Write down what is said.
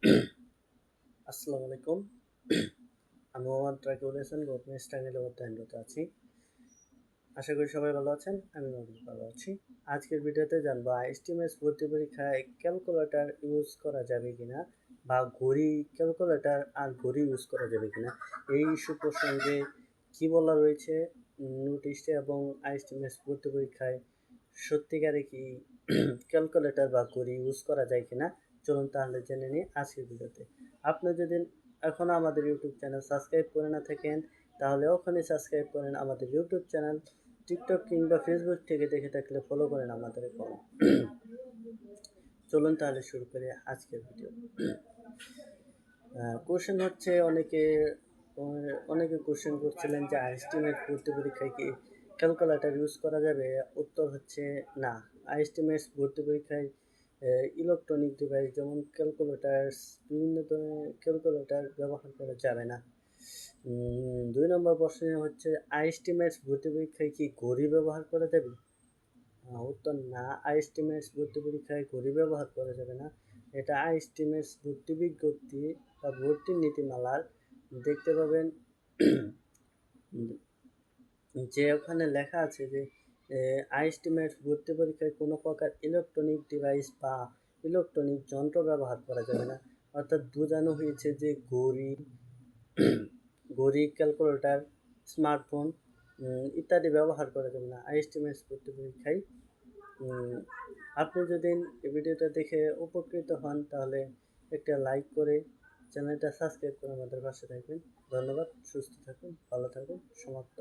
আসসালামু আলাইকুম। আমি মোহাম্মদ রাকিবুল হাসান গভর্নমেন্ট স্টাইলে অধ্যয়নরত আছি। আশা করি সবাই ভালো আছেন। আমিও অনেক ভালো আছি। আজকের ভিডিওতে জানবো আইএসটিএমএস ভর্তি পরীক্ষায় ক্যালকুলেটর ইউজ করা যাবে কিনা বা ঘড়ি ক্যালকুলেটর আর ঘড়ি ইউজ করা যাবে কিনা এই ইস্যু প্রসঙ্গে কী বলা রয়েছে নোটিশে এবং আইএসটিএমএস ভর্তি পরীক্ষায় সত্যিকারে কি ক্যালকুলেটর বা ঘড়ি ইউজ করা যায় কিনা চলুন তাহলে জেনে নিই আজকের ভিডিওতে। আপনি যদি এখনও আমাদের ইউটিউব চ্যানেল সাবস্ক্রাইব করে না থাকেন তাহলে ওখানে সাবস্ক্রাইব করেন আমাদের ইউটিউব চ্যানেল। টিকটক কিংবা ফেসবুক থেকে দেখে থাকলে ফলো করেন আমাদের অ্যাকাউন্ট। চলুন তাহলে শুরু করি আজকের ভিডিও। কোশ্চেন হচ্ছে অনেকে কোশ্চেন করছিলেন যে আইএসটিমেট ভর্তি পরীক্ষায় কি ক্যালকুলেটর ইউজ করা যাবে। উত্তর হচ্ছে না। আইএসটিমেট ভর্তি পরীক্ষায় ইলেকট্রনিক ডিভাইস যেমন ক্যালকুলেটর, বিভিন্ন ধরনের ক্যালকুলেটর ব্যবহার করা যাবে না। 2 নম্বর প্রশ্ন হচ্ছে আইএসটিমেট ভর্তি পরীক্ষায় কি ঘড়ি ব্যবহার করা যাবে। উত্তর না, আইএসটিমেট ভর্তি পরীক্ষায় ঘড়ি ব্যবহার করা যাবে না। এটা আইএসটিমেট ভর্তি বিজ্ঞপ্তি বা ভর্তির নীতিমালার দেখতে পাবেন যে ওখানে লেখা আছে যে আইএসটিমেট ভর্তি পরীক্ষায় কোনো প্রকার ইলেকট্রনিক ডিভাইস বা ইলেকট্রনিক যন্ত্র ব্যবহার করা যাবে না। অর্থাৎ বোঝানো হয়েছে যে ঘড়ি, ক্যালকুলেটর, স্মার্টফোন ইত্যাদি ব্যবহার করা যাবে না আইএসটিমেট ভর্তি পরীক্ষায়। আপনি যদি এই ভিডিওটা দেখে উপকৃত হন তাহলে একটা লাইক করে চ্যানেলটা সাবস্ক্রাইব করে আমাদের পাশে থাকবেন। ধন্যবাদ। সুস্থ থাকুন, ভালো থাকুন। সমাপ্ত।